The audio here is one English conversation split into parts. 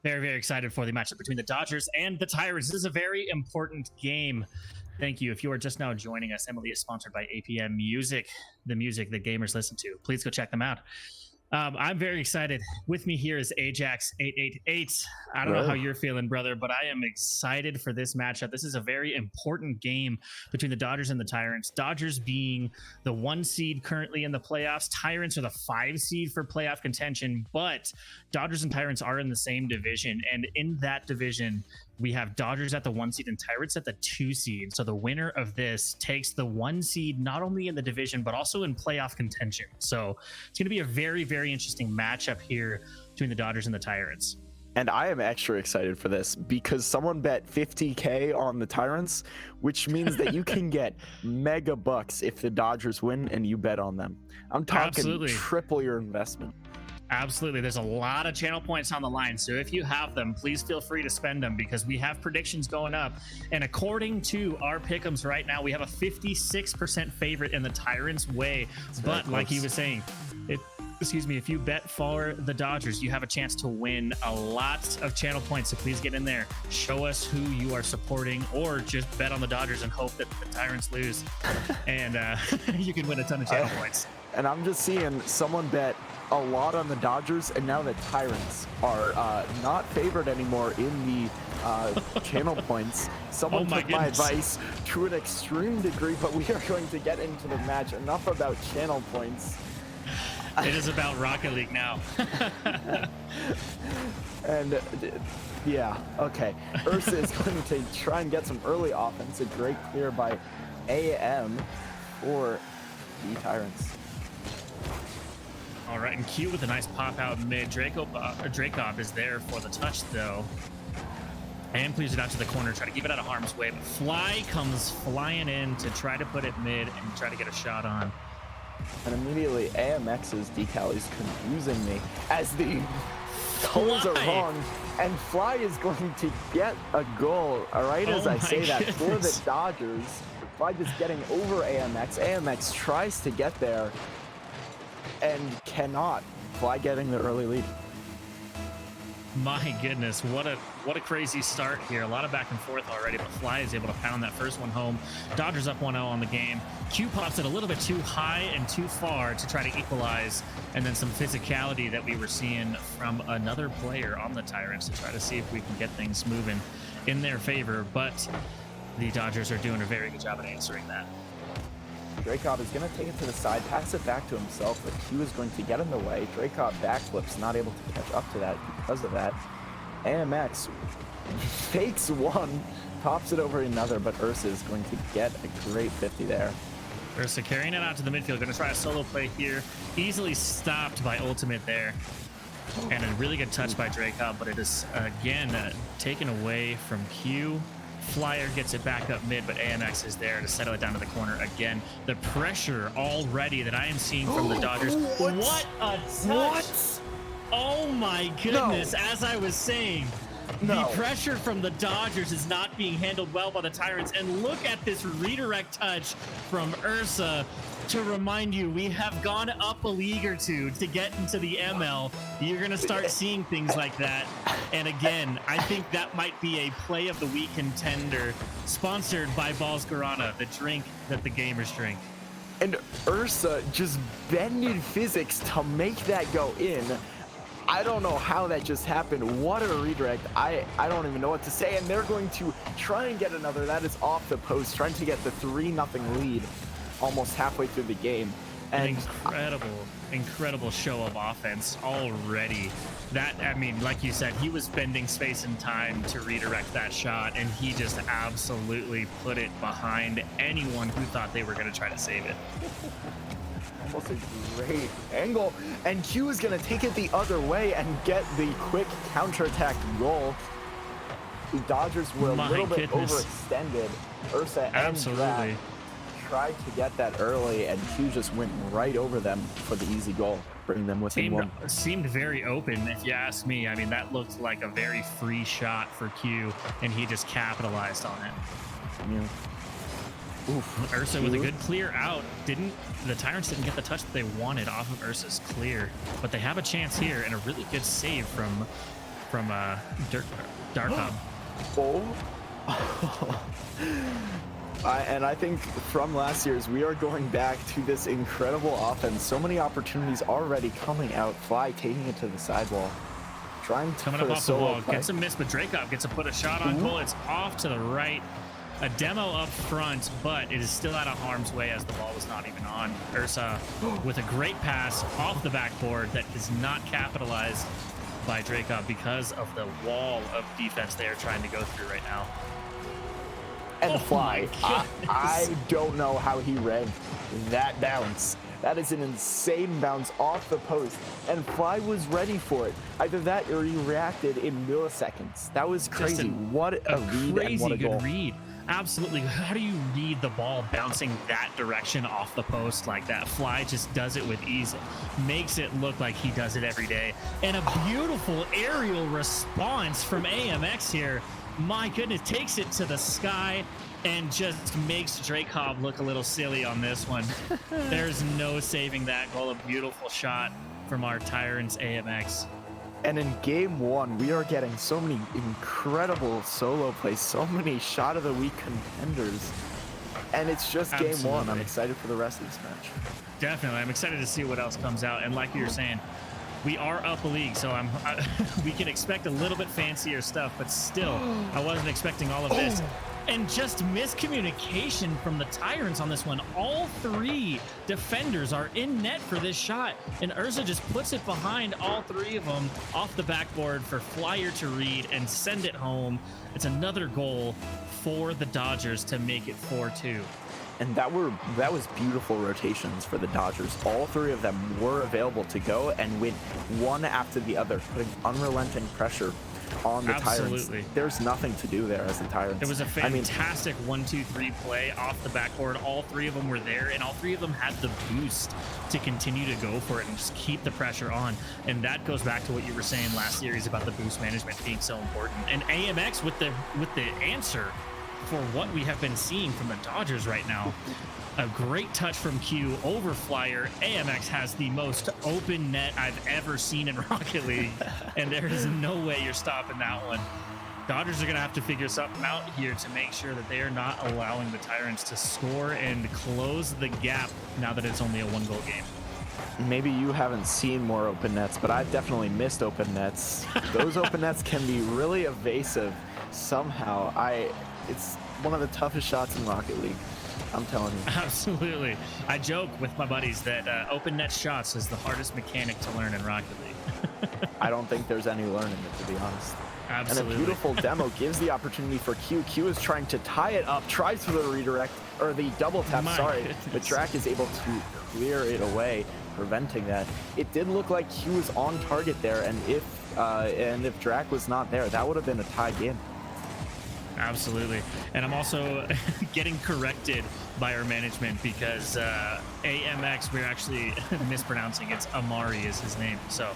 Very, very excited for the matchup between the Dodgers and the Tyrants. This is a very important game. Thank you. If you are just now joining us, MLE is sponsored by APM Music, the music that gamers listen to. Please go check them out. I'm very excited. With me here is Ajax888. I don't know how you're feeling, brother, but I am excited for this matchup. This is a very important game between the Dodgers and the Tyrants. Dodgers being the 1 seed currently in the playoffs. Tyrants are the 5 seed for playoff contention, but Dodgers and Tyrants are in the same division. And in that division, we have Dodgers at the 1 seed and Tyrants at the 2 seed. So the winner of this takes the 1 seed, not only in the division, but also in playoff contention. So it's going to be a very, very interesting matchup here between the Dodgers and the Tyrants. And I am extra excited for this because someone bet 50K on the Tyrants, which means that you can get mega bucks if the Dodgers win and you bet on them. I'm talking Absolutely. Triple your investment. Absolutely. There's a lot of channel points on the line. So if you have them, please feel free to spend them because we have predictions going up. And according to our pick'ems right now, we have a 56% favorite in the Tyrants' way. But like he was saying, if you bet for the Dodgers, you have a chance to win a lot of channel points. So please get in there, show us who you are supporting, or just bet on the Dodgers and hope that the Tyrants lose. And you can win a ton of channel points. And I'm just seeing someone bet a lot on the Dodgers, and now the Tyrants are not favored anymore in the channel points. Someone took my advice to an extreme degree, but we are going to get into the match. Enough about channel points. It is about Rocket League now. And yeah, okay. Ursa is going to try and get some early offense. A great clear by AM for the Tyrants. All right, and Q with a nice pop out mid. Dracov is there for the touch though. And clears it out to the corner, try to keep it out of harm's way. But Fly comes flying in to try to put it mid and try to get a shot on. And immediately AMX's decal is confusing me as the colors are wrong, and Fly is going to get a goal right as I say that for the Dodgers. Fly just getting over AMX. AMX tries to get there and cannot. Fly getting the early lead. My goodness, what a crazy start here. A lot of back and forth already, but Fly is able to pound that first one home. Dodgers up 1-0 on the game. Q pops it a little bit too high and too far to try to equalize, and then some physicality that we were seeing from another player on the Tyrants to try to see if we can get things moving in their favor, but the Dodgers are doing a very good job at answering that. Dracov is going to take it to the side, pass it back to himself, but Q is going to get in the way. Dracov backflips, not able to catch up to that because of that. AMX fakes one, pops it over another, but Ursa is going to get a great 50 there. Ursa carrying it out to the midfield, going to try a solo play here. Easily stopped by Ultimate there. And a really good touch by Dracov, but it is, again, taken away from Q. Flyer gets it back up mid, but AMX is there to settle it down to the corner again. The pressure already that I am seeing from the Dodgers. What a touch! What? Oh my goodness, as I was saying, the pressure from the Dodgers is not being handled well by the Tyrants. And look at this redirect touch from Ursa. To remind you, we have gone up a league or two to get into the ML. You're going to start seeing things like that. And again, I think that might be a play of the week contender sponsored by Balls Guarana, the drink that the gamers drink. And Ursa just bended physics to make that go in. I don't know how that just happened. What a redirect. I don't even know what to say. And they're going to try and get another. That is off the post, trying to get the 3-0 lead almost halfway through the game. And incredible show of offense already. That, I mean, like you said, he was bending space and time to redirect that shot, and he just absolutely put it behind anyone who thought they were going to try to save it. Almost a great angle, and Q is going to take it the other way and get the quick counterattack goal. The Dodgers were a little bit overextended. Ursa and tried to get that early, and Q just went right over them for the easy goal, bringing them within one. Seemed very open, if you ask me. I mean, that looked like a very free shot for Q, and he just capitalized on it. Yeah. Oof. Ursa with a good clear out. The Tyrants didn't get the touch that they wanted off of Ursa's clear, but they have a chance here, and a really good save from from Darkhub. Oh. And I think from last year's, we are going back to this incredible offense. So many opportunities already coming out. Fly taking it to the sidewall. Trying to coming up off the wall. Gets a miss, but Dracov gets to put a shot on goal. It's off to the right. A demo up front, but it is still out of harm's way as the ball was not even on. Ursa with a great pass off the backboard that is not capitalized by Dracov because of the wall of defense they are trying to go through right now. And Fly, I don't know how he read that bounce. That is an insane bounce off the post, and Fly was ready for it. Either that or he reacted in milliseconds. That was crazy. What a read and what a goal. Good read. Absolutely. How do you read the ball bouncing that direction off the post like that? Fly just does it with ease. Makes it look like he does it every day. And a beautiful aerial response from AMX here. My goodness, takes it to the sky and just makes Dracov look a little silly on this one. There's no saving that goal. A beautiful shot from our Tyrants AMX. And in game one, we are getting so many incredible solo plays, so many shot of the week contenders. And it's just game one. I'm excited for the rest of this match. Definitely. I'm excited to see what else comes out. And like you were saying, we are up a league, so we can expect a little bit fancier stuff, but still, I wasn't expecting all of this. And just miscommunication from the Tyrants on this one. All three defenders are in net for this shot, and Ursa just puts it behind all three of them off the backboard for Flyer to read and send it home. It's another goal for the Dodgers to make it 4-2. And that was beautiful rotations for the Dodgers. All three of them were available to go and went one after the other, putting unrelenting pressure on the Tyrants. There's nothing to do there as the Tyrants. It was a fantastic 1-2-3 play off the backboard. All three of them were there, and all three of them had the boost to continue to go for it and just keep the pressure on. And that goes back to what you were saying last series about the boost management being so important. And AMX with the answer for what we have been seeing from the Dodgers right now. A great touch from Q over Flyer. AMX has the most open net I've ever seen in Rocket League, and there is no way you're stopping that one. Dodgers are going to have to figure something out here to make sure that they are not allowing the Tyrants to score and close the gap now that it's only a one-goal game. Maybe you haven't seen more open nets, but I've definitely missed open nets. Those open nets can be really evasive somehow. It's one of the toughest shots in Rocket League. I'm telling you. Absolutely. I joke with my buddies that open net shots is the hardest mechanic to learn in Rocket League. I don't think there's any learning it, to be honest. Absolutely. And a beautiful demo gives the opportunity for Q. Q is trying to tie it up, tries for the redirect, or the double tap, but Drac is able to clear it away, preventing that. It did look like Q was on target there, and if Drac was not there, that would have been a tie game. Absolutely. And I'm also getting corrected by our management because AMX, we're actually mispronouncing. It's Amari is his name. So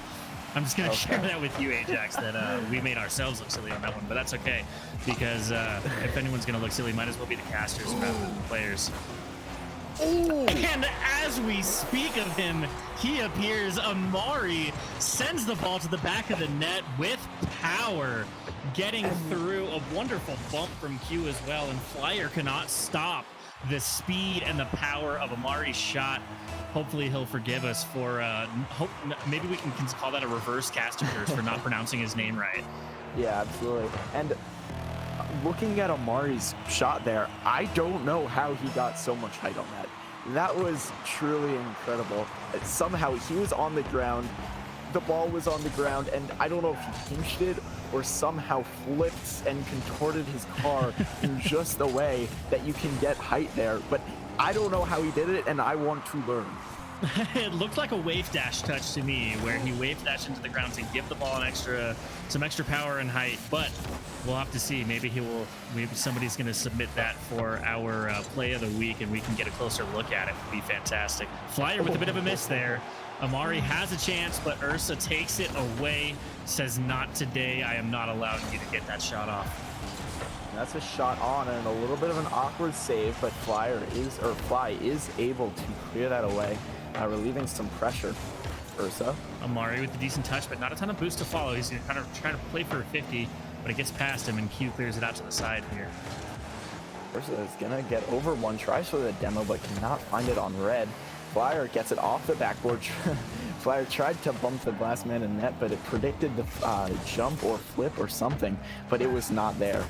I'm just going to share that with you, Ajax, that we made ourselves look silly on that one. But that's okay, because if anyone's going to look silly, might as well be the casters rather than the players. Ooh. And as we speak of him, he appears. Amari sends the ball to the back of the net with power, getting through. A wonderful bump from Q as well, and Flyer cannot stop the speed and the power of Amari's shot. Hopefully he'll forgive us for maybe we can call that a reverse caster curse for not pronouncing his name right. Yeah, absolutely. And looking at Amari's shot there, I don't know how he got so much height on that. That was truly incredible. Somehow he was on the ground, the ball was on the ground, and I don't know if he pinched it or somehow flipped and contorted his car in just a way that you can get height there. But I don't know how he did it, and I want to learn. It looked like a wave dash touch to me, where he wave dashed into the ground to give the ball some extra power and height. But we'll have to see. Maybe somebody's going to submit that for our play of the week, and we can get a closer look at it. Would be fantastic. Flyer with a bit of a miss there. Amari has a chance, but Ursa takes it away. Says, "Not today. I am not allowing you to get that shot off." That's a shot on and a little bit of an awkward save, but Fly is able to clear that away, relieving some pressure. Ursa. Amari with the decent touch, but not a ton of boost to follow. He's kind of trying to play for a 50, but it gets past him, and Q clears it out to the side here. Ursa is gonna get over one, tries for the demo, but cannot find it on red. Flyer gets it off the backboard. Flyer tried to bump the last man in net, but it predicted the jump or flip or something, but it was not there.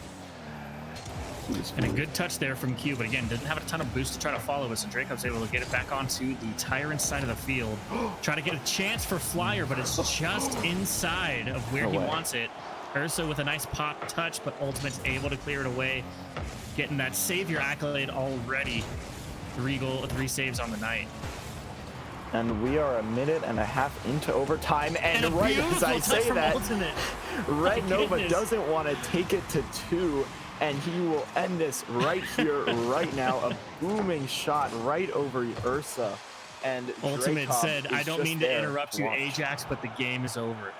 And a good touch there from Q, but again, didn't have a ton of boost to try to follow us, and Dracob's able to get it back onto the Tyrants side of the field. Try to get a chance for Flyer, but it's just inside of where he wants it. Ursa with a nice pop touch, but Ultimate's able to clear it away, getting that savior accolade already. 3 saves on the night. And we are 1.5 minutes into overtime, and right as I say that, Red Nova doesn't want to take it to 2, and he will end this right here, right now. A booming shot right over Ursa. And Ultimate said, I don't mean to interrupt you, Ajax, but the game is over.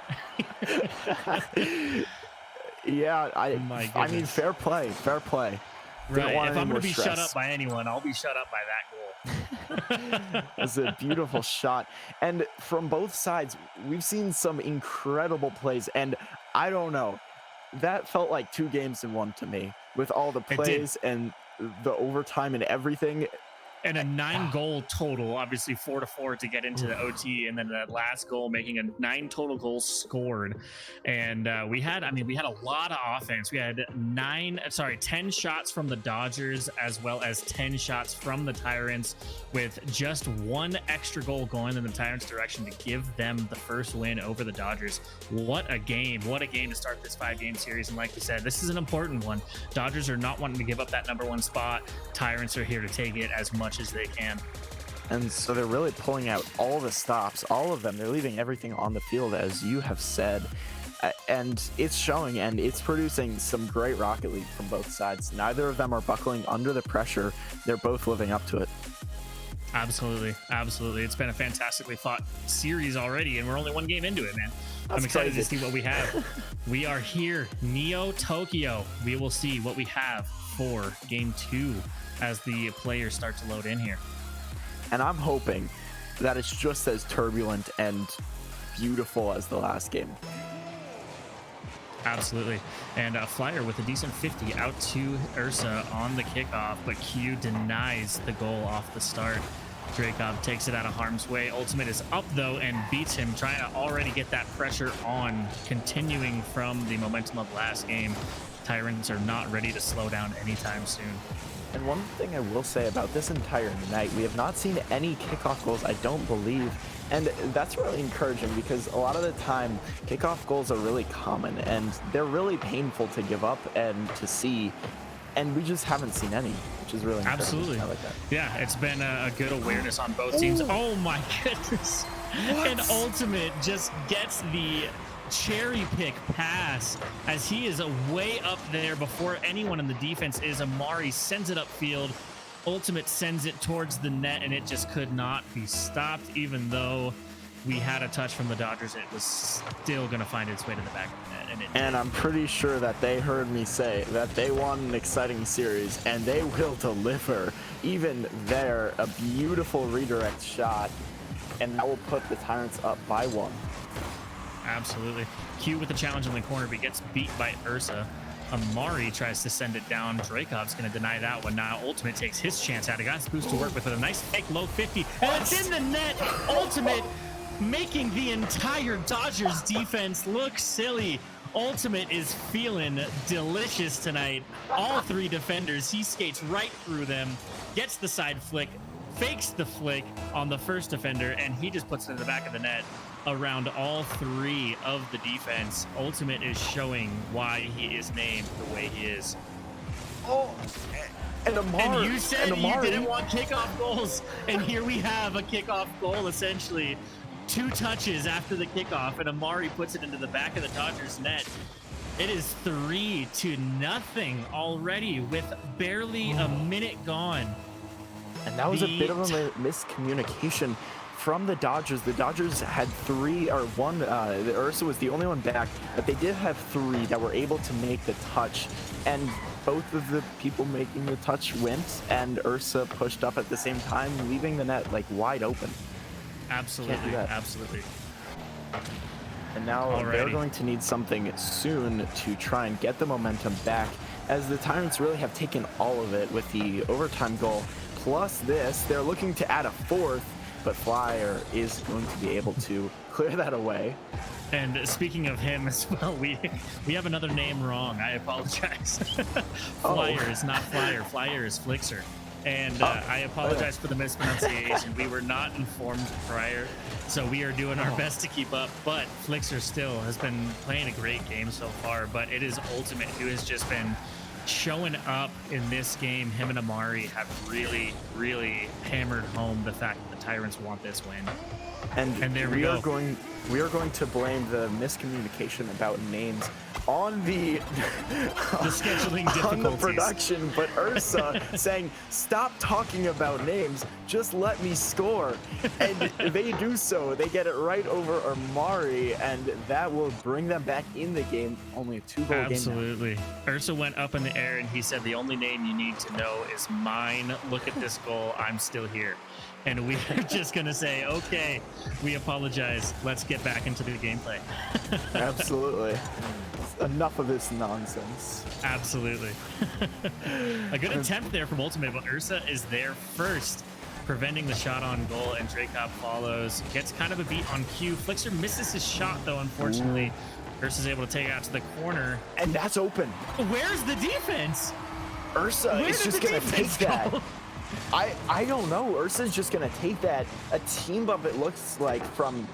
Yeah, I mean, fair play, fair play. Right, if I'm going to be shut up by anyone, I'll be shut up by that goal. It's a beautiful shot. And from both sides, we've seen some incredible plays. And I don't know, that felt like 2 games in 1 to me, with all the plays and the overtime and everything. And a 9-goal total, obviously 4-4 to get into the OT, and then that last goal making a 9 total goals scored. And we had a lot of offense. We had 10 shots from the Dodgers, as well as 10 shots from the Tyrants, with just 1 extra goal going in the Tyrants' direction to give them the first win over the Dodgers. What a game to start this 5-game series. And like you said, this is an important one. Dodgers are not wanting to give up that #1 spot. Tyrants are here to take it as much as they can. And so they're really pulling out all the stops, all of them. They're leaving everything on the field, as you have said. And it's showing, and it's producing some great Rocket League from both sides. Neither of them are buckling under the pressure. They're both living up to it. Absolutely. It's been a fantastically fought series already, and we're only 1 game into it, man. I'm excited to see what we have. We are here, Neo Tokyo. We will see what we have for game 2 as the players start to load in here. And I'm hoping that it's just as turbulent and beautiful as the last game. Absolutely. And Flyer with a decent 50 out to Ursa on the kickoff, but Q denies the goal off the start. Dracov takes it out of harm's way. Ultimate is up, though, and beats him, trying to already get that pressure on, continuing from the momentum of last game. Tyrants are not ready to slow down anytime soon. And one thing I will say about this entire night, we have not seen any kickoff goals, I don't believe. And that's really encouraging, because a lot of the time, kickoff goals are really common, and they're really painful to give up and to see. And we just haven't seen any, which is really encouraging. Absolutely. I like that. Yeah, it's been a good awareness on both teams. Oh my goodness. What? And Ultimate just gets the cherry pick pass as he is way up there before anyone in the defense is. Amari sends it upfield. Ultimate sends it towards the net, and it just could not be stopped. Even though we had a touch from the Dodgers, it was still going to find its way to the back of the net. And I'm pretty sure that they heard me say that they want an exciting series, and they will deliver. Even there, a beautiful redirect shot, and that will put the Tyrants up by 1. Absolutely. Q with the challenge in the corner, but gets beat by Ursa. Amari tries to send it down. Dracov's going to deny that one. Now Ultimate takes his chance out. He got his boost to work with a nice fake low 50. And it's in the net. Ultimate making the entire Dodgers defense look silly. Ultimate is feeling delicious tonight. All 3 defenders, he skates right through them, gets the side flick, fakes the flick on the first defender, and he just puts it in the back of the net around all 3 of the defense. Ultimate is showing why he is named the way he is. Oh, and Amari. And you said you didn't want kickoff goals, and here we have a kickoff goal, essentially. 2 touches after the kickoff, and Amari puts it into the back of the Dodgers net. It is 3-0 already with barely a minute gone. And that was a bit of a miscommunication from the Dodgers. The Dodgers had 3 or 1. The Ursa was the only one back, but they did have 3 that were able to make the touch. And both of the people making the touch went, and Ursa pushed up at the same time, leaving the net like wide open. Absolutely, absolutely. And now they're going to need something soon to try and get the momentum back, as the Tyrants really have taken all of it with the overtime goal. Plus this, they're looking to add a fourth, but Flyer is going to be able to clear that away. And speaking of him as well, we have another name wrong. I apologize. Flyer is not Flyer. Flyer is Flixer. And I apologize for the mispronunciation. We were not informed prior, so we are doing our best to keep up. But Flixer still has been playing a great game so far. But it is Ultimate who has just been showing up in this game. Him and Amari have really, really hammered home the fact that the Tyrants want this win. And there we are going to blame the miscommunication about names on the scheduling difficulties, on the production, but Ursa saying, stop talking about names, just let me score. And they do so. They get it right over Amari, and that will bring them back in the game. Only a 2-goal game. Absolutely. Ursa went up in the air and he said, the only name you need to know is mine. Look at this goal. I'm still here. And we are just going to say, okay, we apologize. Let's get back into the gameplay. Absolutely. Enough of this nonsense. Absolutely. A good attempt there from Ultimate, but Ursa is there first, preventing the shot on goal, and Dracop follows. Gets kind of a beat on Q. Flixer misses his shot, though, unfortunately. Ursa's able to take it out to the corner. And that's open. Where's the defense? Ursa is just going to take that. I don't know. Ursa's just going to take that. A team bump, it looks like, from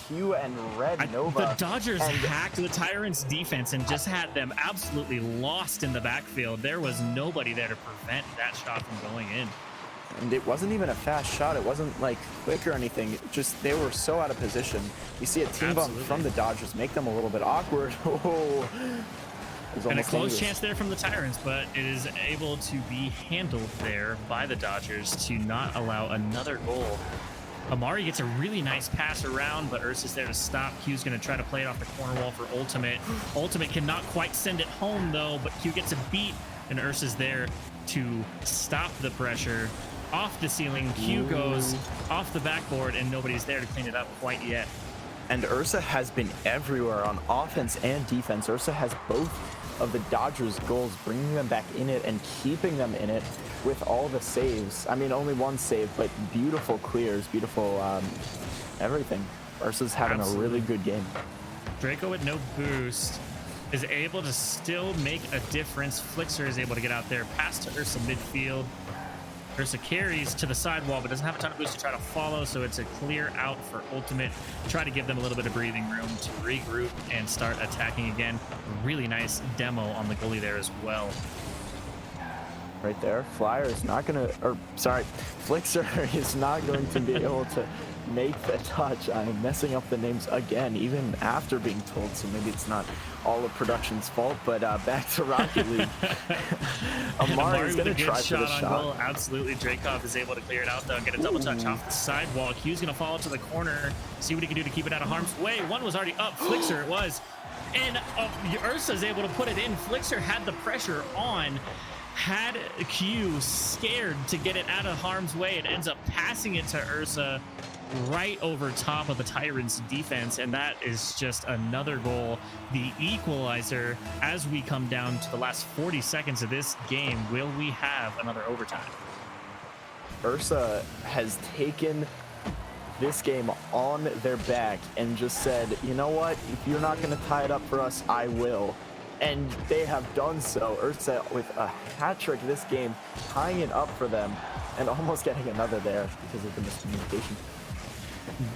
Q and Red Nova. The Dodgers hacked the Tyrants' defense and just had them absolutely lost in the backfield. There was nobody there to prevent that shot from going in. And it wasn't even a fast shot. It wasn't like quick or anything. Just they were so out of position. You see a team bump from the Dodgers make them a little bit awkward. Oh. And a close chance there from the Tyrants, but it is able to be handled there by the Dodgers to not allow another goal. Amari gets a really nice pass around, but Ursa's there to stop. Q's going to try to play it off the corner wall for Ultimate. Ultimate cannot quite send it home, though, but Q gets a beat, and Ursa's there to stop the pressure. Off the ceiling, Q goes off the backboard, and nobody's there to clean it up quite yet. And Ursa has been everywhere on offense and defense. Ursa has both of the Dodgers' goals, bringing them back in it and keeping them in it with all the saves. I mean, only one save, but beautiful clears, beautiful everything. Ursa's having a really good game. Draco with no boost is able to still make a difference. Flixer is able to get out there, pass to Ursa midfield. Ursa carries to the sidewall, but doesn't have a ton of boost to try to follow, so it's a clear out for Ultimate. Try to give them a little bit of breathing room to regroup and start attacking again. Really nice demo on the goalie there as well. Right there, Flyer is not going to, or sorry, Flixer is not going to be able to make the touch. I'm messing up the names again, even after being told, so maybe it's not all of production's fault, but back to Rocket League. Amari is going to try for the shot. Goal. Absolutely, Dracov is able to clear it out, though, and get a double touch off the sidewall. Q's going to follow to the corner, see what he can do to keep it out of harm's way. One was already up, Flixer it was, and Ursa's able to put it in. Flixer had the pressure on, had Q scared to get it out of harm's way. It ends up passing it to Ursa right over top of the Tyrants defense, and that is just another goal, the equalizer. As we come down to the last 40 seconds of this game, will we have another overtime? Ursa has taken this game on their back and just said, you know what, if you're not going to tie it up for us, I will. And they have done so. Ursa with a hat trick this game, tying it up for them and almost getting another there because of the miscommunication.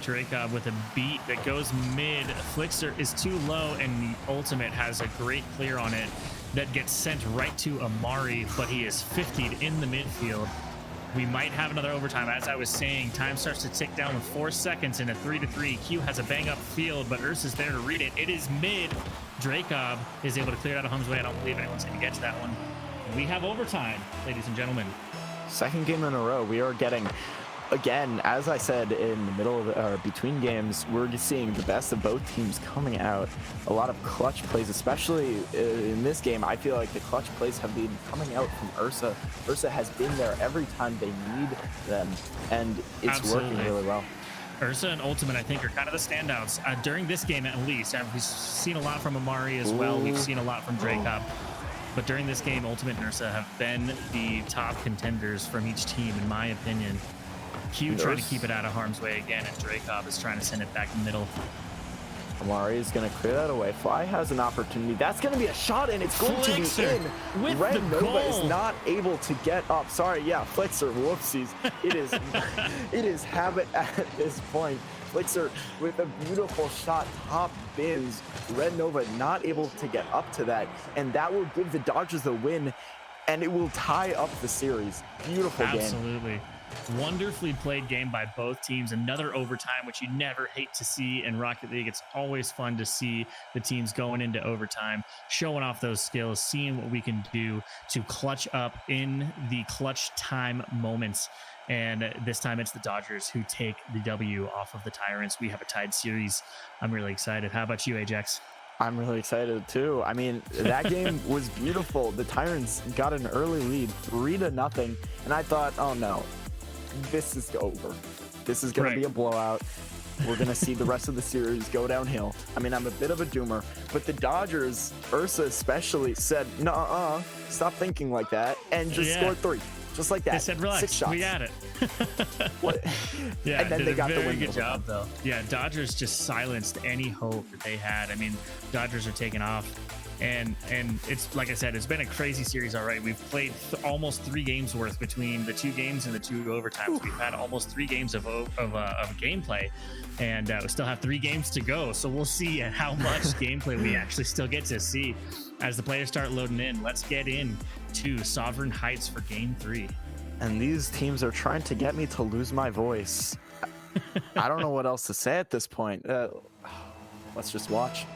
Dracov with a beat that goes mid. Flixer is too low, and the Ultimate has a great clear on it that gets sent right to Amari, but he is 50'd in the midfield. We might have another overtime. As I was saying, time starts to tick down with 4 seconds in a 3-3. Q has a bang up field, but Ursa's there to read it. It is mid. Dracov is able to clear it out of harm's way. I don't believe anyone's going to get to that one. We have overtime, ladies and gentlemen. Second game in a row. We are getting, again, as I said, in the middle of or between games, we're just seeing the best of both teams coming out. A lot of clutch plays, especially in this game. I feel like the clutch plays have been coming out from Ursa. Ursa has been there every time they need them, and it's working really well. Ursa and Ultimate, I think, are kind of the standouts during this game, at least. We've seen a lot from Amari as well. We've seen a lot from Dracov. But during this game, Ultimate and Ursa have been the top contenders from each team, in my opinion. Q trying to keep it out of harm's way again, and Dracov is trying to send it back middle. Amari is going to clear that away. Fly has an opportunity. That's going to be a shot, and it's going Flixer to be in. with Red the Nova goal. is not able to get up. Sorry, yeah, Flixer, whoopsies. It is, it is habit at this point. Flixer with a beautiful shot, top bins. Red Nova not able to get up to that, and that will give the Dodgers the win, and it will tie up the series. Beautiful game. Absolutely. Wonderfully played game by both teams. Another overtime, which you never hate to see in Rocket League. It's always fun to see the teams going into overtime, showing off those skills, seeing what we can do to clutch up in the clutch time moments. And this time it's the Dodgers who take the W off of the Tyrants. We have a tied series. I'm really excited. How about you, Ajax? I'm really excited too. I mean, that game was beautiful. The Tyrants got an early lead, 3-0, and I thought, oh no, this is over. This is going to be a blowout. We're going to see the rest of the series go downhill. I mean, I'm a bit of a doomer, but the Dodgers, Ursa especially, said, nuh-uh, stop thinking like that, and just scored 3. Just like that. They said, relax, 6 shots. we got it. What? Yeah, and then they got the win. Good job, though. Yeah, Dodgers just silenced any hope that they had. I mean, Dodgers are taking off. And it's like I said, it's been a crazy series already. We've played almost 3 games worth between the 2 games and the 2 overtimes. We've had almost 3 games of gameplay, and we still have 3 games to go. So we'll see how much gameplay we actually still get to see as the players start loading in. Let's get in to Sovereign Heights for Game 3. And these teams are trying to get me to lose my voice. I don't know what else to say at this point. Let's just watch.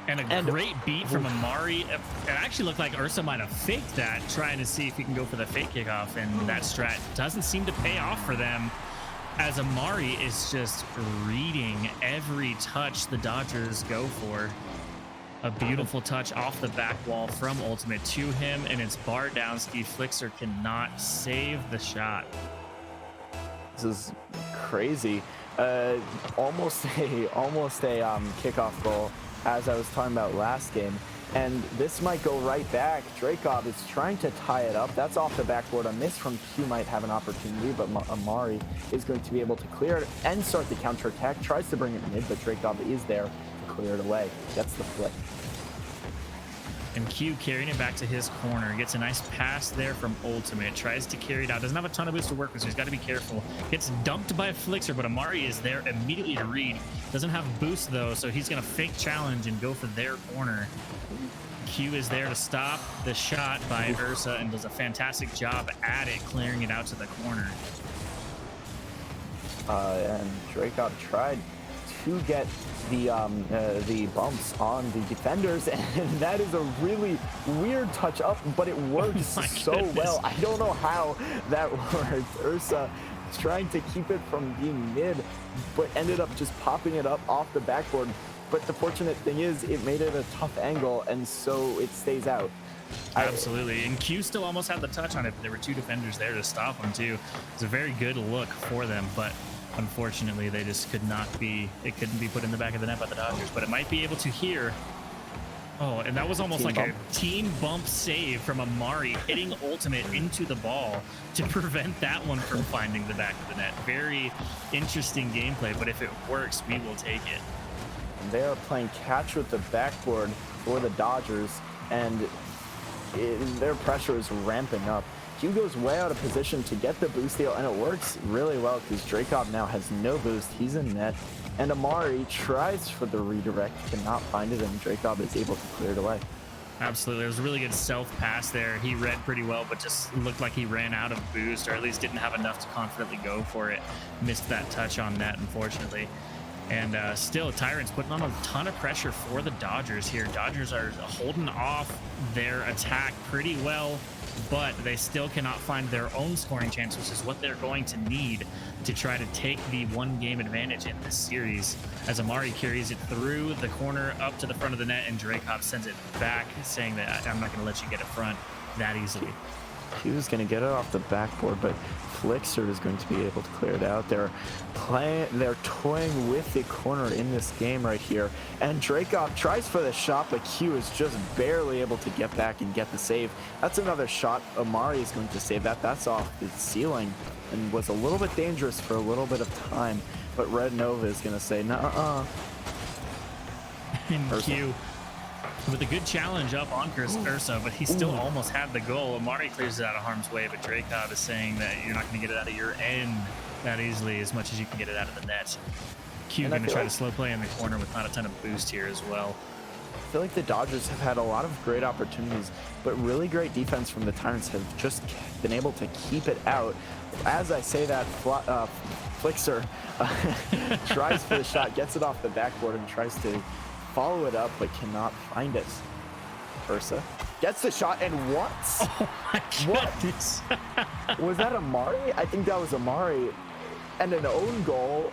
And a great beat from Amari. It actually looked like Ursa might have faked that, trying to see if he can go for the fake kickoff, and that strat doesn't seem to pay off for them, as Amari is just reading every touch the Dodgers go for. A beautiful touch off the back wall from Ultimate to him, and it's barred down. Steve Flixer cannot save the shot. This is crazy. Almost a kickoff goal, as I was talking about last game, and this might go right back. Dracov is trying to tie it up. That's off the backboard. A miss from Q might have an opportunity, but Amari is going to be able to clear it and start the counterattack. Tries to bring it mid, but Dracov is there to clear it away. Gets the flip. And Q carrying it back to his corner. Gets a nice pass there from Ultimate. Tries to carry it out. Doesn't have a ton of boost to work with, so he's got to be careful. Gets dumped by Flixer, but Amari is there immediately to read. Doesn't have boost, though, so he's going to fake challenge and go for their corner. Q is there to stop the shot by Ursa and does a fantastic job at it, clearing it out to the corner. And Dracov tried to get the bumps on the defenders, and that is a really weird touch up, but it works so well. I don't know how that worked. Ursa trying to keep it from being mid, but ended up just popping it up off the backboard. But the fortunate thing is it made it a tough angle, and so it stays out. Absolutely. And Q still almost had the touch on it, but there were 2 defenders there to stop him too. It's a very good look for them, but unfortunately they just couldn't be put in the back of the net by the Dodgers. But it might be able to here. Oh, and that was almost like a team bump save from Amari, hitting Ultimate into the ball to prevent that one from finding the back of the net. Very interesting gameplay, but if it works, we will take it. They are playing catch with the backboard for the Dodgers, and their pressure is ramping up. Q goes way out of position to get the boost deal, and it works really well because Dracov now has no boost. He's in net, and Amari tries for the redirect, cannot find it, and Dracov is able to clear it away. Absolutely. It was a really good self-pass there. He read pretty well, but just looked like he ran out of boost, or at least didn't have enough to confidently go for it. Missed that touch on net, unfortunately. And still, Tyrants putting on a ton of pressure for the Dodgers here. Dodgers are holding off their attack pretty well, but they still cannot find their own scoring chance, which is what they're going to need to try to take the 1-game advantage in this series. As Amari carries it through the corner up to the front of the net, and Dracov sends it back, saying that I'm not going to let you get it front that easily. He was going to get it off the backboard, but Flixer is going to be able to clear it out. They're toying with the corner in this game right here. And Dracov tries for the shot, but Q is just barely able to get back and get the save. That's another shot. Amari is going to save that. That's off the ceiling and was a little bit dangerous for a little bit of time. But Red Nova is going to say, nuh-uh. And Q with a good challenge up on Ursa, but he still almost had the goal. Amari clears it out of harm's way, but Dracov is saying that you're not going to get it out of your end that easily as much as you can get it out of the net. Q going to try to slow play in the corner with not a ton of boost here as well. I feel like the Dodgers have had a lot of great opportunities, but really great defense from the Tyrants have just been able to keep it out. As I say that, Flixer tries for the shot, gets it off the backboard, and tries to follow it up, but cannot find it. Ursa gets the shot, and what? Oh my goodness. What? Was that Amari? I think that was Amari. And an own goal.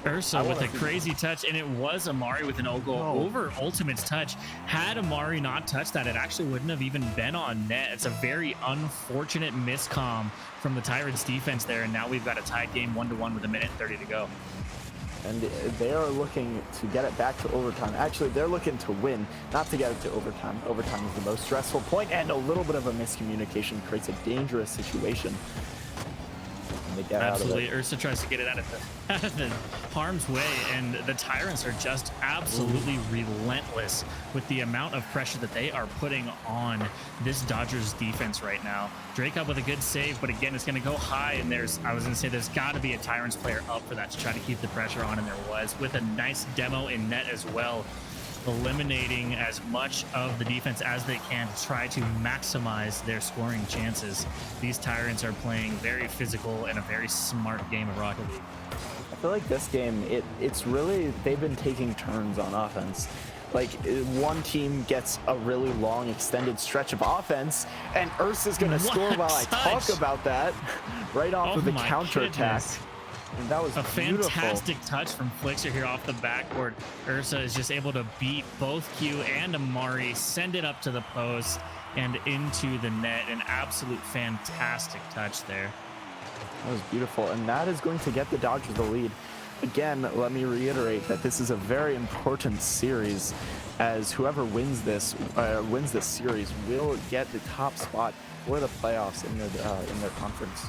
Ursa with a crazy touch, and it was Amari with an own goal over Ultimate's touch. Had Amari not touched that, it actually wouldn't have even been on net. It's a very unfortunate miscomm from the Tyrants defense there, and now we've got a tied game 1-1 with 1:30 to go. And they are looking to get it back to overtime. Actually, they're looking to win, not to get it to overtime. Overtime is the most stressful point, and a little bit of a miscommunication creates a dangerous situation. And they get Absolutely. out of it. Ursa tries to get it out of the harm's way, and the Tyrants are just absolutely relentless with the amount of pressure that they are putting on this Dodgers defense right now. Drake up with a good save, but again, it's going to go high, and there's got to be a Tyrants player up for that to try to keep the pressure on, and there was, with a nice demo in net as well, eliminating as much of the defense as they can to try to maximize their scoring chances. These Tyrants are playing very physical and a very smart game of Rocket League. I feel like this game, it's really, they've been taking turns on offense. Like, one team gets a really long extended stretch of offense, and Ursa's going to score while I talk about that right off of the counterattack. And that was a beautiful. Fantastic touch from Flixer here off the backboard. Ursa is just able to beat both Q and Amari, send it up to the post and into the net. An absolute fantastic touch there. That was beautiful, and that is going to get the Dodgers the lead. Again, let me reiterate that this is a very important series, as whoever wins this series will get the top spot for the playoffs in their conference.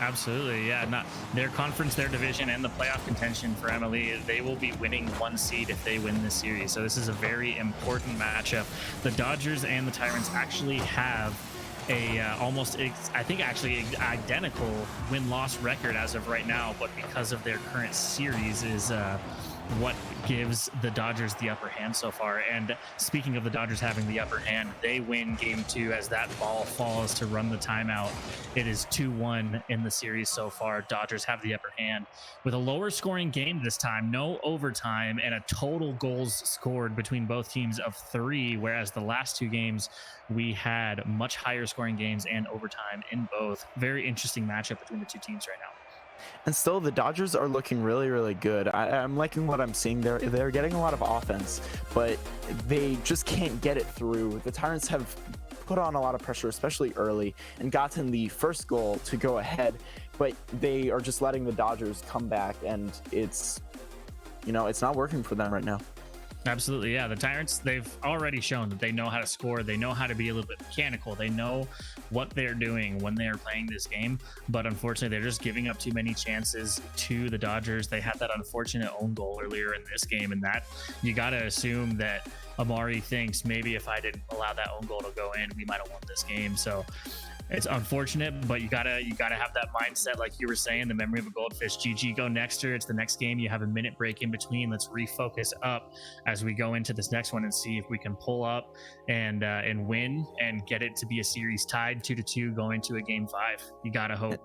Absolutely, yeah. Not their conference, their division, and the playoff contention for MLE. They will be winning one seed if they win this series. So this is a very important matchup. The Dodgers and the Tyrants actually have a actually identical win-loss record as of right now, but because of their current series is what gives the Dodgers the upper hand so far. And speaking of the Dodgers having the upper hand, they win game 2 as that ball falls to run the timeout. It is 2-1 in the series so far. Dodgers have the upper hand with a lower scoring game this time, no overtime, and a total goals scored between both teams of 3, whereas the last 2 games we had much higher scoring games and overtime in both. Very interesting matchup between the two teams right now. And still, the Dodgers are looking really, really good. I'm liking what I'm seeing there. They're getting a lot of offense, but they just can't get it through. The Tyrants have put on a lot of pressure, especially early, and gotten the first goal to go ahead, but they are just letting the Dodgers come back, and it's not working for them right now. Absolutely, yeah. The Tyrants, they've already shown that they know how to score. They know how to be a little bit mechanical. They know what they're doing when they are playing this game. But unfortunately, they're just giving up too many chances to the Dodgers. They had that unfortunate own goal earlier in this game, and that you got to assume that Amari thinks maybe if I didn't allow that own goal to go in, we might have won this game. So it's unfortunate, but you gotta have that mindset, like you were saying, the memory of a goldfish. GG, go Nexter. It's the next game. You have a minute break in between. Let's refocus up as we go into this next one and see if we can pull up and win and get it to be a series tied 2-2 going to a game 5. You gotta hope.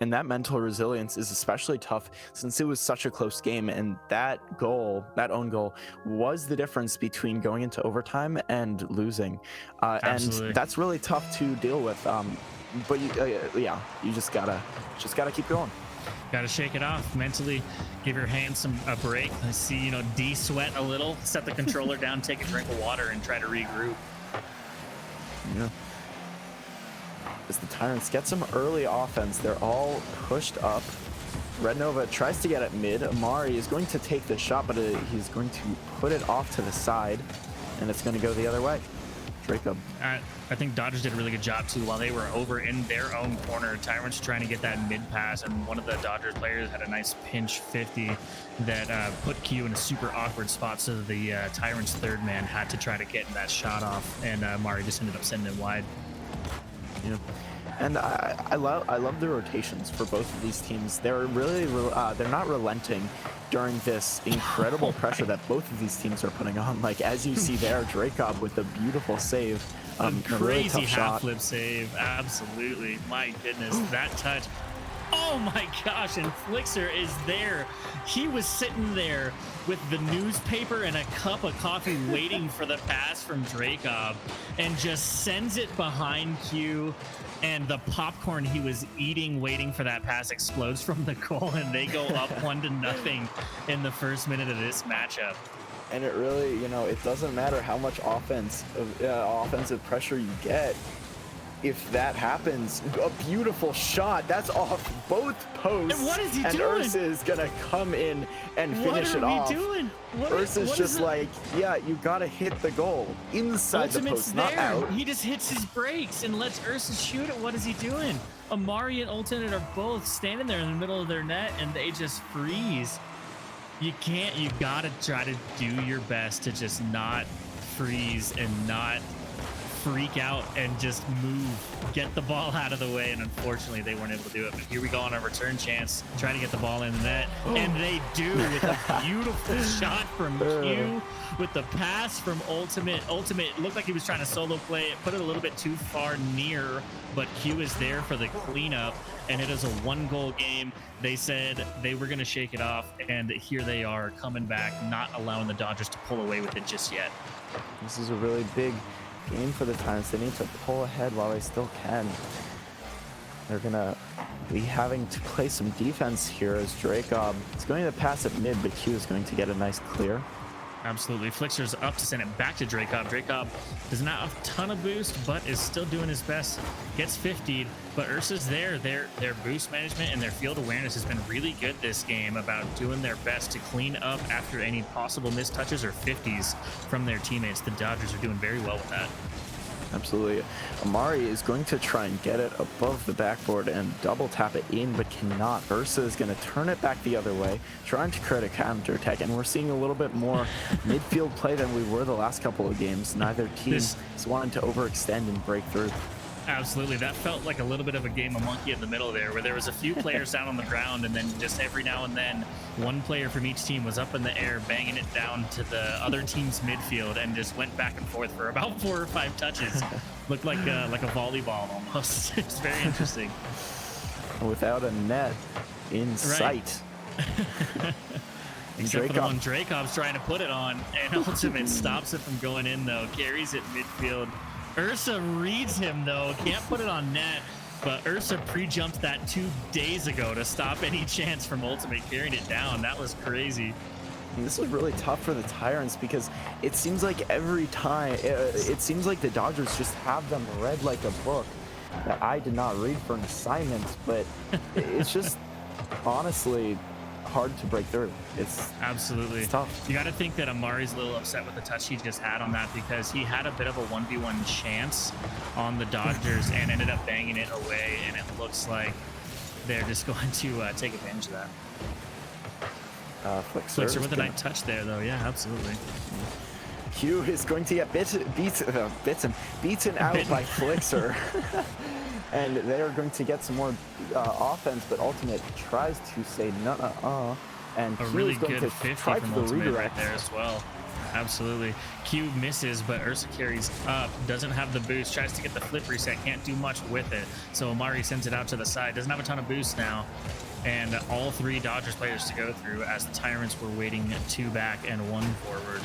And that mental resilience is especially tough since it was such a close game, and that own goal, was the difference between going into overtime and losing. And that's really tough to deal with. But you just gotta keep going. Got to shake it off mentally. Give your hands a break. I see, de-sweat a little. Set the controller down, take a drink of water, and try to regroup. Yeah. as the Tyrants get some early offense. They're all pushed up. Red Nova tries to get at mid. Amari is going to take the shot, but he's going to put it off to the side, and it's going to go the other way. Jacob. I think Dodgers did a really good job too. While they were over in their own corner, Tyrants trying to get that mid pass, and one of the Dodgers players had a nice pinch 50 that put Q in a super awkward spot, so the Tyrants third man had to try to get that shot off, and Amari just ended up sending it wide. Yeah. And I love the rotations for both of these teams. They're really they're not relenting during this incredible pressure that both of these teams are putting on. Like, as you see there, Dracob with a beautiful save, A really crazy tough half shot. flip save. Absolutely. My goodness, that touch. Oh my gosh, and Flixer is there. He was sitting there with the newspaper and a cup of coffee waiting for the pass from Dracob, and just sends it behind Q, and the popcorn he was eating waiting for that pass explodes from the goal, and they go up 1-0 in the first minute of this matchup. And it really, you know, it doesn't matter how much offensive pressure you get. If that happens, a beautiful shot. That's off both posts. And what is he and doing? Ursa is gonna come in and finish it off. What are we doing? Ursa's just like, yeah, you gotta hit the goal inside the Ultimate's post, there. not out. He just hits his brakes and lets Ursa shoot it. What is he doing? Amari and Ultimate are both standing there in the middle of their net, and they just freeze. You gotta try to do your best to just not freeze and not freak out and just move, get the ball out of the way, and unfortunately they weren't able to do it. But here we go on a return chance, trying to get the ball in the net, and they do with a beautiful shot from Q, with the pass from Ultimate. Ultimate looked like he was trying to solo play it, put it a little bit too far near, but Q is there for the cleanup, and it is a 1-goal game. They said they were going to shake it off, and here they are coming back, not allowing the Dodgers to pull away with it just yet. This is a really big game for the Tyrants. They need to pull ahead while they still can. They're gonna be having to play some defense here as Dracob is going to pass at mid, but Q is going to get a nice clear. Absolutely. Flixer's up to send it back to Dracob. Dracob does not have a ton of boost, but is still doing his best. Gets 50'd, but Ursa's there. Their boost management and their field awareness has been really good this game about doing their best to clean up after any possible missed touches or 50s from their teammates. The Dodgers are doing very well with that. Absolutely. Amari is going to try and get it above the backboard and double tap it in, but cannot. Ursa is going to turn it back the other way, trying to create a counter attack, and we're seeing a little bit more midfield play than we were the last couple of games. Neither team is wanting to overextend and break through. Absolutely. That felt like a little bit of a game of monkey in the middle there, where there was a few players down on the ground, and then just every now and then one player from each team was up in the air banging it down to the other team's midfield, and just went back and forth for about 4 or 5 touches. Looked like a volleyball almost. It's very interesting. Without a net in sight. Except for the one Dracob's trying to put it on, and Ultimate stops it from going in, though. Carries it midfield. Ursa reads him, though. Can't put it on net, but Ursa pre-jumped that 2 days ago to stop any chance from Ultimate carrying it down. That was crazy. This is really tough for the Tyrants because it seems like every time, it seems like the Dodgers just have them read like a book that I did not read for an assignment, but it's just honestly hard to break through. It's absolutely tough. You got to think that Amari's a little upset with the touch he just had on that, because he had a bit of a 1v1 chance on the Dodgers and ended up banging it away, and it looks like they're just going to take advantage of that. Flixer with a nice touch there, though. Yeah, absolutely. Q is going to get beaten out by Flixer. And they're going to get some more offense, but Ultimate tries to say no, and a Q really is going good to 50 try from for the Ultimate redirect right there as well. Absolutely. Q misses, but Ursa carries up, doesn't have the boost, tries to get the flip reset, can't do much with it. So Amari sends it out to the side, doesn't have a ton of boost now. And all 3 Dodgers players to go through, as the Tyrants were waiting 2 back and 1 forward.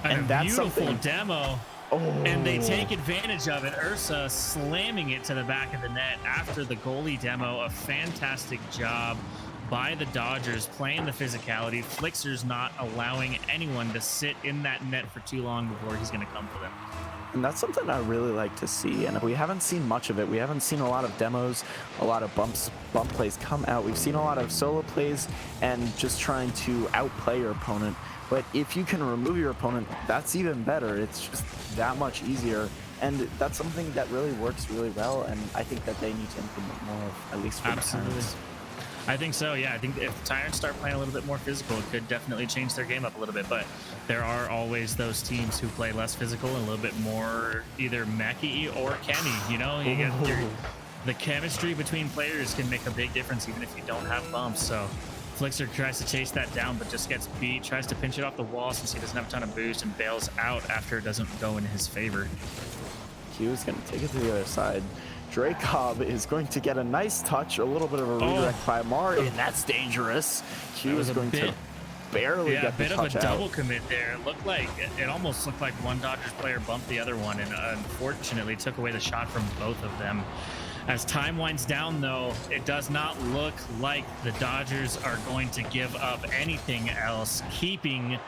And a beautiful demo. Oh. And they take advantage of it. Ursa slamming it to the back of the net after the goalie demo. A fantastic job by the Dodgers, playing the physicality. Flixer's not allowing anyone to sit in that net for too long before he's going to come for them. And that's something I really like to see, and we haven't seen much of it. We haven't seen a lot of demos, a lot of bump plays come out. We've seen a lot of solo plays and just trying to outplay your opponent. But if you can remove your opponent, that's even better. It's just that much easier. And that's something that really works really well, and I think that they need to implement more of, at least for the Tyrants. I think so, yeah. I think if the Tyrants start playing a little bit more physical, it could definitely change their game up a little bit. But there are always those teams who play less physical and a little bit more either mechy or chemi. You know, you get the chemistry between players can make a big difference even if you don't have bumps. So Flixer tries to chase that down, but just gets beat, tries to pinch it off the wall since he doesn't have a ton of boost, and bails out after it doesn't go in his favor. Q is going to take it to the other side. Dracob is going to get a nice touch, a little bit of a redirect by Amari, and that's dangerous. Q is going to barely get the touch out. A bit of a double commit there. It looked like, it almost looked like one Dodgers player bumped the other one, and unfortunately took away the shot from both of them. As time winds down, though, it does not look like the Dodgers are going to give up anything else, keeping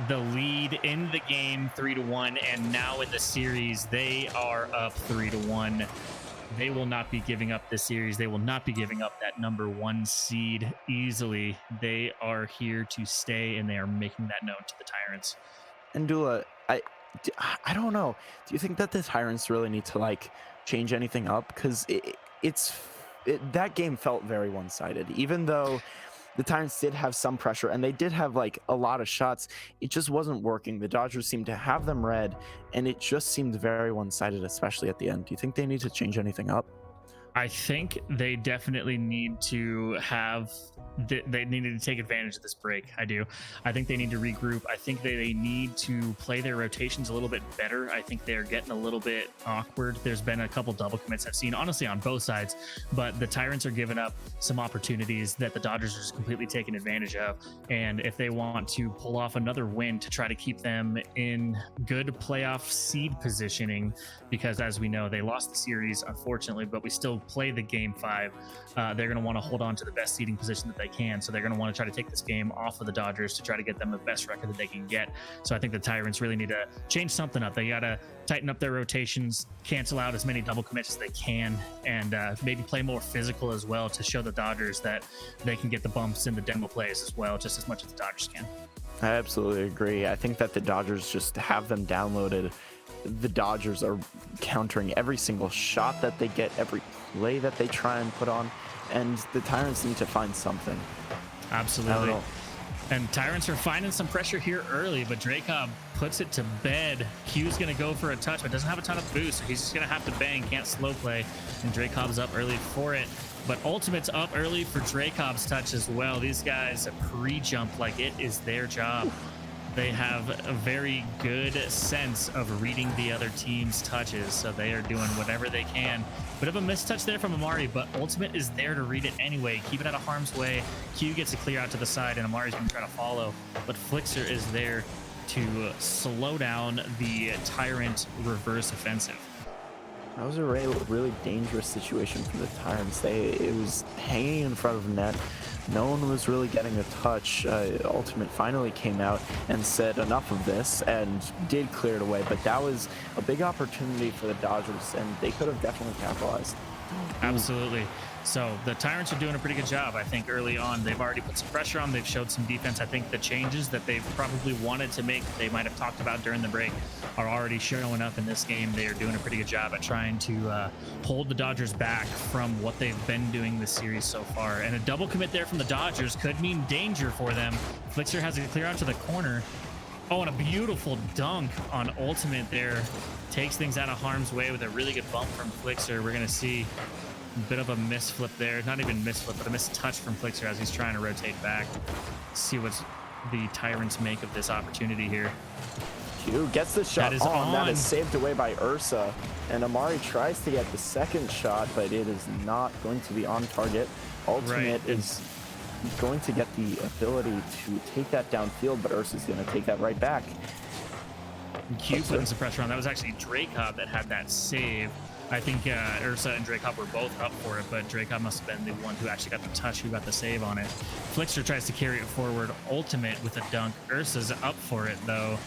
the lead in the game 3-1, and now in the series they are up 3-1. They will not be giving up this series. They will not be giving up that #1 seed easily. They are here to stay, and they are making that known to the Tyrants. And Dula, I don't know. Do you think that the Tyrants really need to like change anything up? Because that game felt very one-sided, even though the Tyrants did have some pressure and they did have like a lot of shots. It just wasn't working. The Dodgers seemed to have them read, and it just seemed very one-sided, especially at the end. Do you think they need to change anything up? I think they definitely need to have, they needed to take advantage of this break. I do. I think they need to regroup. I think they need to play their rotations a little bit better. I think they're getting a little bit awkward. There's been a couple double commits I've seen, honestly, on both sides, but the Tyrants are giving up some opportunities that the Dodgers are just completely taking advantage of. And if they want to pull off another win to try to keep them in good playoff seed positioning, because as we know, they lost the series, unfortunately, but we still play the game 5. They're going to want to hold on to the best seeding position that they can. So they're going to want to try to take this game off of the Dodgers to try to get them the best record that they can get. So I think the Tyrants really need to change something up. They got to tighten up their rotations, cancel out as many double commits as they can, and maybe play more physical as well to show the Dodgers that they can get the bumps in the demo plays as well, just as much as the Dodgers can. I absolutely agree. I think that the Dodgers just have them downloaded. The Dodgers are countering every single shot that they get, every play that they try and put on, and the Tyrants need to find something. Absolutely. And Tyrants are finding some pressure here early, but Dracob puts it to bed. Q's going to go for a touch, but doesn't have a ton of boost, so he's just going to have to bang, can't slow play, and Dracob's up early for it. But Ultimate's up early for Dracob's touch as well. These guys pre-jump like it is their job. They have a very good sense of reading the other team's touches, so they are doing whatever they can. Bit of a mistouch there from Amari, but Ultimate is there to read it anyway. Keep it out of harm's way. Q gets a clear out to the side, and Amari's been trying to follow, but Flixer is there to slow down the Tyrant reverse offensive. That was a really dangerous situation for the Tyrants. It was hanging in front of net. No one was really getting a touch. Ultimate finally came out and said enough of this and did clear it away. But that was a big opportunity for the Dodgers, and they could have definitely capitalized. Absolutely. So the Tyrants are doing a pretty good job. I think early on they've already put some pressure on. They've showed some defense. I think the changes that they've probably wanted to make, they might have talked about during the break, are already showing up in this game. They are doing a pretty good job at trying to hold the Dodgers back from what they've been doing this series so far. And a double commit there from the Dodgers could mean danger for them. Flixer has to clear out to the corner. Oh, and a beautiful dunk on Ultimate there. Takes things out of harm's way with a really good bump from Flixer. We're going to see a bit of a misflip there. Not even misflip, but a mistouch from Flixer as he's trying to rotate back. See what the Tyrants make of this opportunity here. Q gets the shot on. That is saved away by Ursa. And Amari tries to get the second shot, but it is not going to be on target. Ultimate is going to get the ability to take that downfield, but Ursa's going to take that right back. Q putting some pressure on. That was actually Dracob that had that save. I think Ursa and Dracob were both up for it, but Dracob must have been the one who actually got the touch, who got the save on it. Flixer tries to carry it forward. Ultimate with a dunk. Ursa's up for it, though.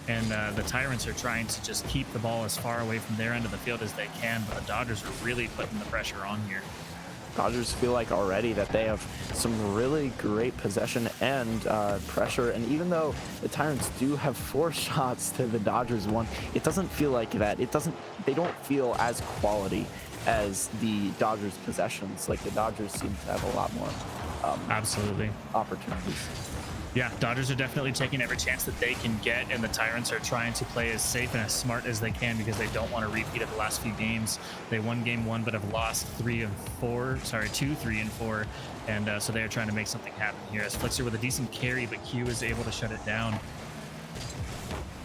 And the Tyrants are trying to just keep the ball as far away from their end of the field as they can, but the Dodgers are really putting the pressure on here. Dodgers feel like already that they have some really great possession and pressure, and even though the Tyrants do have 4 shots to the Dodgers 1, it doesn't feel like that. They don't feel as quality as the Dodgers possessions. Like the Dodgers seem to have a lot more absolutely opportunities. Yeah, Dodgers are definitely taking every chance that they can get, and the Tyrants are trying to play as safe and as smart as they can because they don't want to repeat of the last few games. They won game 1 but have lost 2, 3, and 4, and so they are trying to make something happen here. As Flixer with a decent carry, but Q is able to shut it down.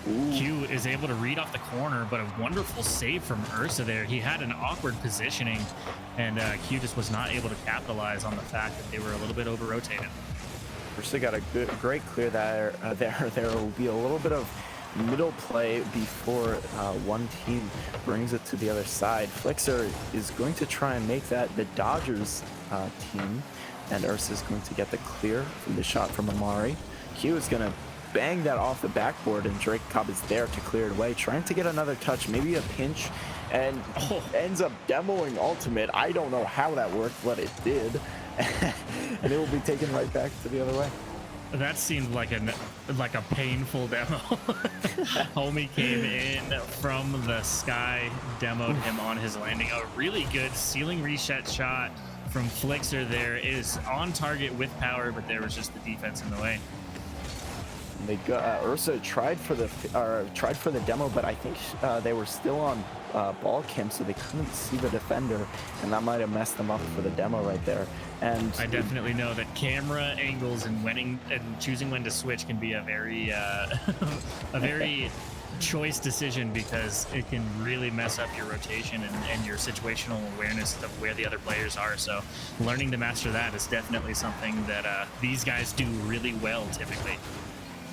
Ooh. Q is able to read off the corner, but a wonderful save from Ursa there. He had an awkward positioning, and Q just was not able to capitalize on the fact that they were a little bit over-rotated. Ursa got a great clear there. There will be a little bit of middle play before one team brings it to the other side. Flixer is going to try and make that the Dodgers team, and Ursa is going to get the clear from the shot from Amari. Q is going to bang that off the backboard, and Drake Cobb is there to clear it away, trying to get another touch, maybe a pinch, and ends up demoing ultimate. I don't know how that worked, but it did. And it will be taken right back to the other way. That seemed like a painful demo. Homie came in from the sky, demoed him on his landing. A really good ceiling reset shot from Flixer there. Is on target with power, but there was just the defense in the way. They got Ursa tried for the demo, but I think they were still on ball cam, so they couldn't see the defender, and that might have messed them up for the demo right there. And I definitely know that camera angles and choosing when to switch can be a very choice decision, because it can really mess up your rotation and your situational awareness of where the other players are. So learning to master that is definitely something that these guys do really well typically.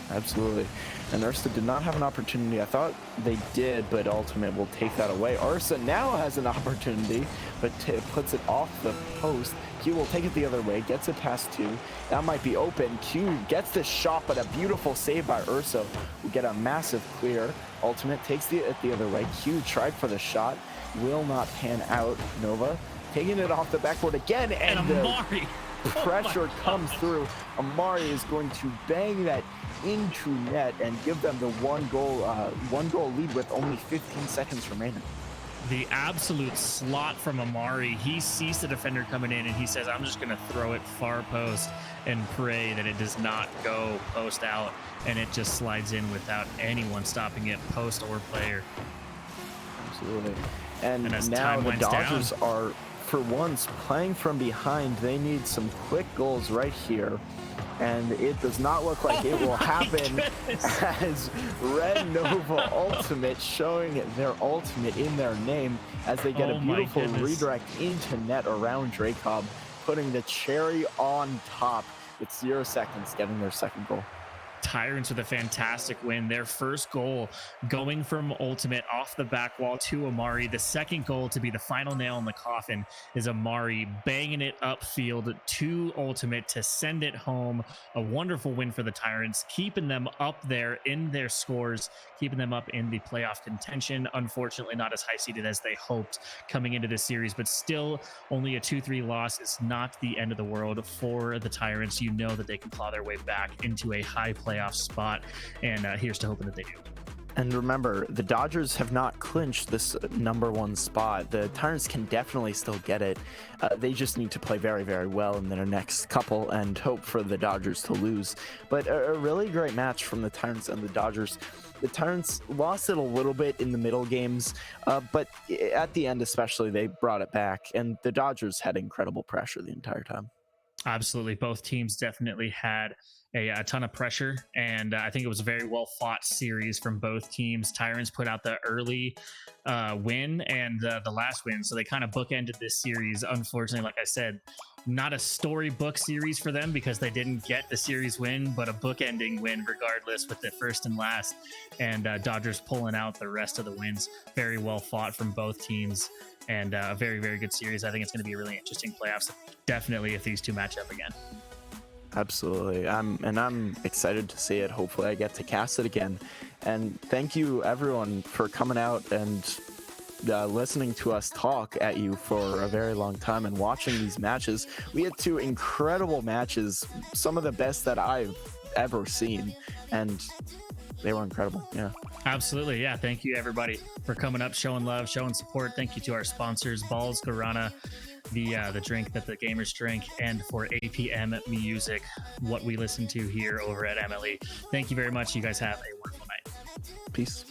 Absolutely. And Ursa did not have an opportunity. I thought they did, but Ultimate will take that away. Ursa now has an opportunity, but puts it off the post. Q will take it the other way, gets it past 2. That might be open. Q gets the shot, but a beautiful save by Ursa. We get a massive clear. Ultimate takes it the other way. Q tried for the shot, will not pan out. Nova taking it off the backboard again, and Amari. Pressure comes through. Amari is going to bang that into net and give them the one goal lead with only 15 seconds remaining. The absolute slot from Amari. He sees the defender coming in and he says, I'm just going to throw it far post and pray that it does not go post out, and it just slides in without anyone stopping it, post or player. Absolutely. And now the Dodgers are, for once, playing from behind. They need some quick goals right here, and it does not look like it will happen as Red Nova Ultimate showing their ultimate in their name as they get a beautiful redirect into net around Dracob, putting the cherry on top with 0 seconds, getting their second goal. Tyrants with a fantastic win. Their first goal going from ultimate off the back wall to Amari. The second goal to be the final nail in the coffin is Amari banging it upfield to ultimate to send it home. A wonderful win for the Tyrants, keeping them up there in their scores, keeping them up in the playoff contention. Unfortunately, not as high seeded as they hoped coming into this series, but still only a 2-3 loss is not the end of the world for the Tyrants. You know that they can claw their way back into a high playoff spot, and here's to hoping that they do. And remember, the Dodgers have not clinched this #1 spot. The Tyrants can definitely still get it. They just need to play very, very well in their next couple and hope for the Dodgers to lose. But a really great match from the Tyrants and the Dodgers. The Tyrants lost it a little bit in the middle games, but at the end especially, they brought it back, and the Dodgers had incredible pressure the entire time. Absolutely. Both teams definitely had a ton of pressure, and I think it was a very well fought series from both teams. Tyrants put out the early win and the last win, so they kind of bookended this series. Unfortunately, like I said, not a storybook series for them because they didn't get the series win, but a bookending win regardless with the first and last, and Dodgers pulling out the rest of the wins. Very well fought from both teams, and a very, very good series. I think it's going to be a really interesting playoffs, definitely, if these two match up again. Absolutely. I'm excited to see it. Hopefully I get to cast it again. And thank you everyone for coming out and listening to us talk at you for a very long time and watching these matches. We had 2 incredible matches, some of the best that I've ever seen, and they were incredible. Yeah, absolutely. Yeah, thank you everybody for coming up, showing love, showing support. Thank you to our sponsors, Balls Guarana, the drink that the gamers drink, and for APM Music, what we listen to here over at MLE. Thank you very much. You guys have a wonderful night. peace.